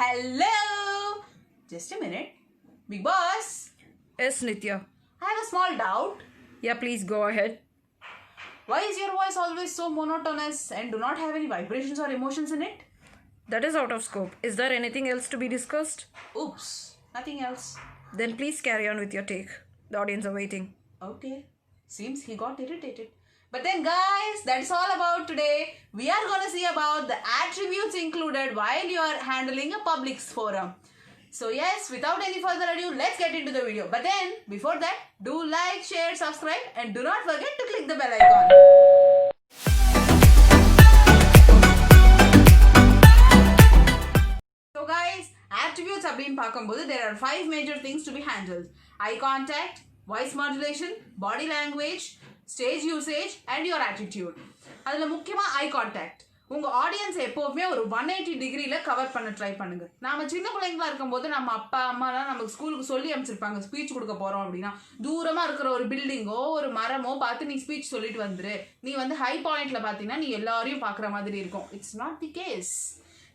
Hello! Just a minute. Big boss? Yes, Nitya. I have a small doubt. Yeah, please go ahead. Why is your voice always so monotonous and do not have any vibrations or emotions in it? That is out of scope. Is there anything else to be discussed? Oops, nothing else. Then please carry on with your take. The audience are waiting. Okay, seems he got irritated. But then guys, that's all about today. We are gonna see about the attributes included while you are handling a public forum. So yes, without any further ado, let's get into the video. But then, before that, do like, share, subscribe and do not forget to click the bell icon. So guys, attributes அப்படின்னு பார்க்கும்போது there are 5 major things to be handled. Eye contact, voice modulation, body language, stage usage and your attitude. அதில் முக்கியமாக eye contact. உங்கள் audience எப்போவுமே ஒரு 180 டிகிரியில் cover பண்ண try பண்ணுங்க. நாம சின்ன பிள்ளைங்களா இருக்கும்போது நம்ம அப்பா அம்மாலாம் நமக்கு ஸ்கூலுக்கு சொல்லி அனுப்பிச்சிருப்பாங்க ஸ்பீச் கொடுக்க போகிறோம் அப்படின்னா தூரமாக இருக்கிற ஒரு பில்டிங்கோ ஒரு மரமோ பார்த்து நீ ஸ்பீச் சொல்லிட்டு வந்துரு. நீ வந்து ஹை பாயிண்ட்ல பார்த்தீங்கன்னா நீ எல்லாரையும் பார்க்குற மாதிரி இருக்கும். It's not the case.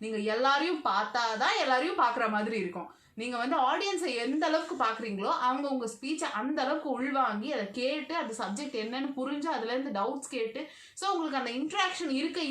நீங்கள் எல்லாரையும் பார்த்தா தான் எல்லாரையும் பார்க்குற மாதிரி இருக்கும். நீங்கள் வந்து ஆடியன்ஸை எந்த அளவுக்கு பார்க்குறீங்களோ அவங்க உங்கள் ஸ்பீச்சை அந்த அளவுக்கு உள்வாங்கி அதை கேட்டு அந்த சப்ஜெக்ட் என்னன்னு புரிஞ்சு அதுலேருந்து டவுட்ஸ் கேட்டு ஸோ உங்களுக்கு அந்த இன்ட்ராக்ஷன் இருக்க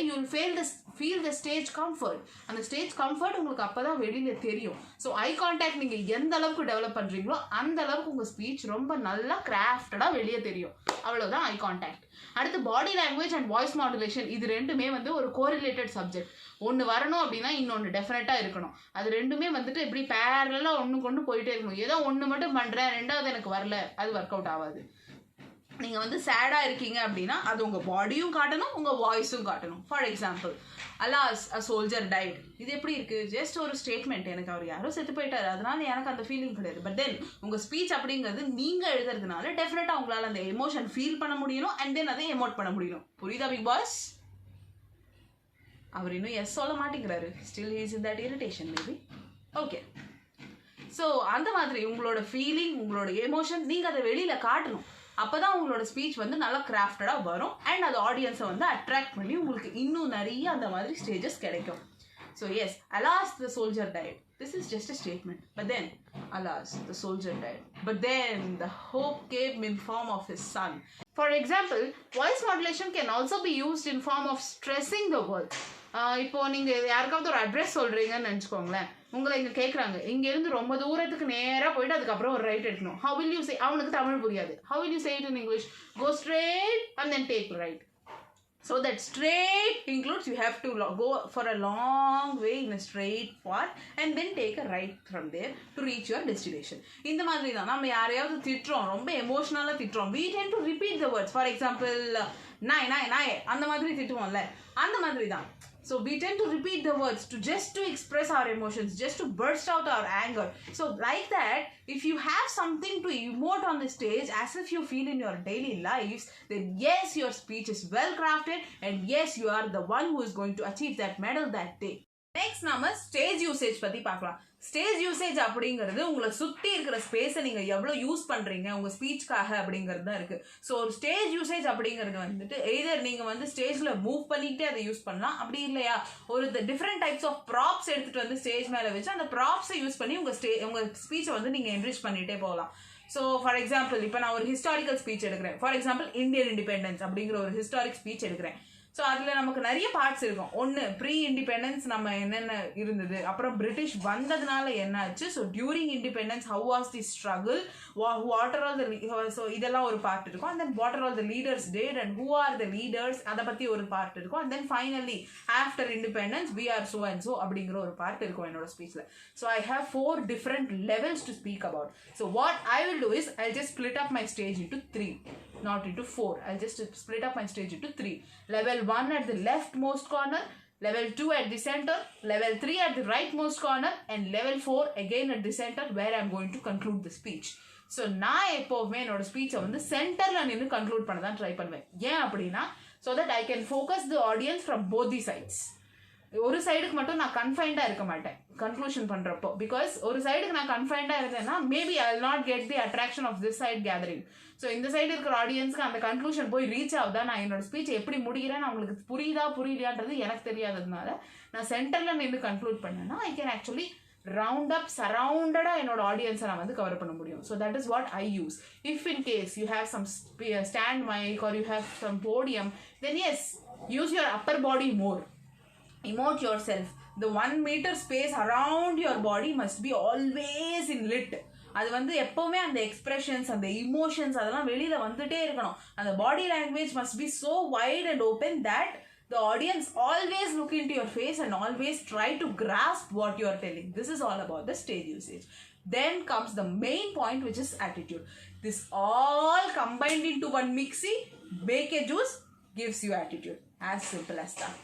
you will feel the stage comfort. அந்த ஸ்டேஜ் கம்ஃபர்ட் உங்களுக்கு அப்போ தான் வெளியில் தெரியும். ஸோ ஐ கான்டாக்ட் நீங்கள் எந்த அளவுக்கு டெவலப் பண்ணுறீங்களோ அந்த அளவுக்கு உங்கள் ஸ்பீச் ரொம்ப நல்லா கிராஃப்டடாக வெளியே தெரியும். அவ்வளோதான் ஐ கான்டாக்ட். அடுத்து body language and voice modulation, இது ரெண்டுமே வந்து ஒரு கோரிலேட்டட் சப்ஜெக்ட். ஒன்று வரணும் அப்படின்னா இன்னொன்று டெஃபினட்டாக இருக்கணும். அது ரெண்டுமே வந்துட்டு இப்படி பேரலாக ஒன்று கொண்டு போயிட்டே இருக்கணும். ஏதோ ஒன்று மட்டும் பண்ணுறேன் ரெண்டாவது எனக்கு வரல, அது ஒர்க் அவுட் ஆகாது. நீங்கள் வந்து சேடாக இருக்கீங்க அப்படின்னா அது உங்கள் பாடியும் காட்டணும் உங்கள் வாய்ஸும் காட்டணும். For example, alas a soldier died, இது எப்படி இருக்குது? ஜஸ்ட் ஒரு ஸ்டேட்மெண்ட், எனக்கு அவர் யாரோ செத்து போயிட்டார் அதனால எனக்கு அந்த ஃபீலிங் கிடையாது. பட் தென் உங்கள் ஸ்பீச் அப்படிங்கிறது நீங்கள் எழுதுறதுனால டெஃபினட்டாக உங்களால் அந்த எமோஷன் ஃபீல் பண்ண முடியணும் அண்ட் தென் அதை எமோட் பண்ண முடியணும். புரியுதா பிக் பாஸ்? அவர் இன்னும் எஸ் சொல்ல மாட்டேங்கிறாரு. Still he's in that irritation maybe. Okay, so அந்த மாதிரி உங்களோட ஃபீலிங் உங்களோட எமோஷன் நீங்கள் அதை வெளியில் காட்டணும். அப்போ தான் உங்களோட ஸ்பீச் வந்து நல்லா கிராஃப்டடாக வரும் அண்ட் அது ஆடியன்ஸை வந்து அட்ராக்ட் பண்ணி உங்களுக்கு இன்னும் நிறைய அந்த மாதிரி ஸ்டேஜஸ் கிடைக்கும். So yes, alas the soldier died. This is just a statement. But then, alas, the soldier died. But then, the hope came in form of his son. For example, voice modulation can also be used in form of stressing the word. இப்போ நீங்கள் யாருக்காவது ஒரு address சொல்கிறீங்கன்னு நினச்சிக்கோங்களேன். உங்களை இங்கே கேட்குறாங்க, இங்கேருந்து ரொம்ப தூரத்துக்கு நேராக போயிட்டு அதுக்கப்புறம் ஒரு ரைட் எடுக்கணும். How will you say? அவனுக்கு தமிழ் புரியாது. How will you say it in English? Go straight and then take right. So that straight includes you have to go for a long way in a straight path and then take a right from there to reach your destination. இந்த மாதிரி தான் நம்ம யாரையாவது திட்டுறோம், ரொம்ப எமோஷனலாக திட்டுறோம், we tend to repeat the words. For example, நாய் அந்த மாதிரி திட்டுவோம்ல, அந்த மாதிரி தான். So we tend to repeat the words to express our emotions, just to burst out our anger. So like that, if you have something to emote on the stage as if you feel in your daily lives, then yes, your speech is well crafted and yes, you are the one who is going to achieve that medal that day. Next நாம stage usage பற்றி பார்க்கலாம். Stage usage அப்படிங்கிறது உங்களை சுற்றி இருக்கிற ஸ்பேஸை நீங்கள் எவ்வளோ யூஸ் பண்ணுறீங்க உங்கள் ஸ்பீச்சுக்காக அப்படிங்கிறது தான் இருக்குது. ஸோ ஒரு ஸ்டேஜ் யூசேஜ் அப்படிங்கிறது வந்துட்டு எய்தர் நீங்கள் வந்து ஸ்டேஜில் மூவ் பண்ணிக்கிட்டே அதை யூஸ் பண்ணலாம், அப்படி இல்லையா ஒரு டிஃப்ரெண்ட் டைப்ஸ் ஆஃப் ப்ராப்ஸ் எடுத்துகிட்டு வந்து ஸ்டேஜ் மேலே வச்சு அந்த ப்ராப்ஸை யூஸ் பண்ணி உங்கள் ஸ்பீச்சை வந்து நீங்கள் என்ரிச் பண்ணிகிட்டே போகலாம். ஸோ ஃபார் எக்ஸாம்பிள், இப்போ நான் ஒரு ஹிஸ்டாரிக்கல் ஸ்பீச் எடுக்கிறேன். ஃபார் எக்ஸாம்பிள், இந்தியன் இண்டிபெண்டன்ஸ் அப்படிங்கிற ஒரு ஹிஸ்டாரிக் ஸ்பீச் எடுக்கிறேன். ஸோ அதில் நமக்கு நிறைய பார்ட்ஸ் இருக்கும். ஒன்று, ப்ரீ இண்டிபெண்டன்ஸ் நம்ம என்னென்ன இருந்தது, அப்புறம் பிரிட்டிஷ் வந்ததுனால என்ன ஆச்சு, so during independence how was the struggle, what are all the, so இதெல்லாம் ஒரு பார்ட் இருக்கும். And then what are all the leaders that and who are the leaders, அதை பற்றி ஒரு பார்ட் இருக்கும். And then finally after independence we are so and so அப்படிங்கிற ஒரு part இருக்கும் என்னோட ஸ்பீச்சில். So I have 4 different levels to speak about. So what I will do is I'll just split up my stage into 3. Not into 4. I'll just split up my stage into 3. Level 1 at the leftmost corner, level 2 at the center, level 3 at the rightmost corner and level 4 again at the center where I'm going to conclude the speech. So நான் எப்போவுமே என்னோட ஸ்பீச்சை வந்து சென்டரில் நின்று conclude பண்ண தான் try பண்ணுவேன். ஏன் அப்படின்னா, so that I can focus the audience from both the sides. ஒரு சைடுக்கு மட்டும் நான் கன்ஃபைண்டா இருக்க மாட்டேன் கன்க்ளூஷன் பண்றப்போ. பிகாஸ் ஒரு சைடுக்கு நான் கன்ஃபைண்டா இருந்தேன்னா maybe I will not get the attraction of this side gathering. So இந்த சைடு இருக்கிற ஆடியன்ஸ்க்கு அந்த கன்க்ளூஷன் போய் ரீச் ஆகுதா, நான் என்னோட ஸ்பீச் எப்படி முடிகிறேன்னு அவங்களுக்கு புரியலையான்றது எனக்கு தெரியாததுனால நான் சென்டர்ல நின்று கன்க்ளூட் பண்ணேன்னா I can actually round up சரவுண்டடா என்னோட ஆடியன்ஸை நான் வந்து கவர் பண்ண முடியும். So that is what I use. If in case you have some stand mic or you have some podium, then yes use your upper body more. Emote yourself. The 1 meter space around your body must be always in lit. அது வந்து எப்பவுமே அந்த expressions அந்த emotions அதெல்லாம் வெளியில வந்துட்டே இருக்கணும். அந்த body language must be so wide and open that the audience always look into your face and always try to grasp what you are telling. This is all about the stage usage. Then comes the main point, which is attitude. This all combined into one mixie, make a juice, gives you attitude. As simple as that.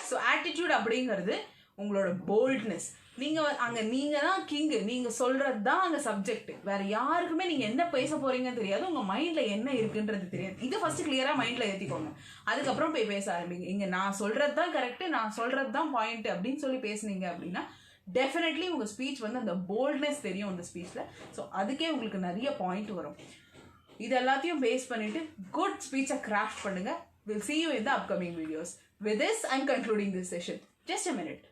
So attitude அப்படிங்கிறது உங்களோட boldness. நீங்கள் தான் king, நீங்கள் சொல்கிறது தான் அங்கே subject. வேறு யாருக்குமே நீங்கள் என்ன பேச போகிறீங்கன்னு தெரியாது, உங்கள் மைண்டில் என்ன இருக்குன்றது தெரியாது. இது ஃபஸ்ட்டு கிளியராக மைண்டில் ஏற்றிக்கோங்க. அதுக்கப்புறம் போய் பேச ஆரம்பிங்க. இங்கே நான் சொல்கிறது தான் கரெக்டு, நான் சொல்கிறது தான் பாயிண்ட் அப்படின்னு சொல்லி பேசுனீங்க அப்படின்னா டெஃபினெட்லி உங்கள் ஸ்பீச் வந்து அந்த போல்ட்னஸ் தெரியும் அந்த ஸ்பீச்சில். ஸோ அதுக்கே உங்களுக்கு நிறைய பாயிண்ட் வரும். இது எல்லாத்தையும் பேஸ் பண்ணிவிட்டு குட் ஸ்பீச்சை கிராஃப்ட் பண்ணுங்கள். We'll see you in the upcoming videos. With this, I'm concluding this session. Just a minute.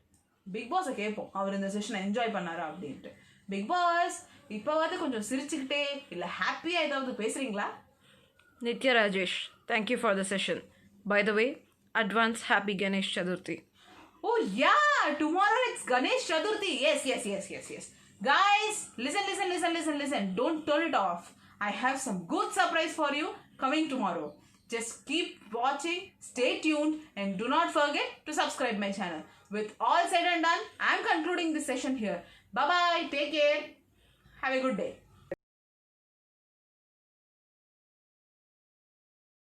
Big Boss கேட்போம் அவர் இந்த செஷனை என்ஜாய் பண்ணாரா அப்படின்ட்டு. பிக் பாஸ் இப்போவாது கொஞ்சம் சிரிச்சுக்கிட்டே இல்லை ஹாப்பியாக ஏதாவது பேசுகிறீங்களா? Nitya Rajesh, thank you for the session. By the way, advance happy Ganesh Chaturthi. Oh yeah, tomorrow it's Ganesh Chaturthi. Yes. Guys, listen. Don't turn it off. I have some good surprise for you coming tomorrow. Just keep watching, stay tuned, and do not forget to subscribe my channel. With all said and done, I'm concluding this session here. Bye-bye, take care, have a good day.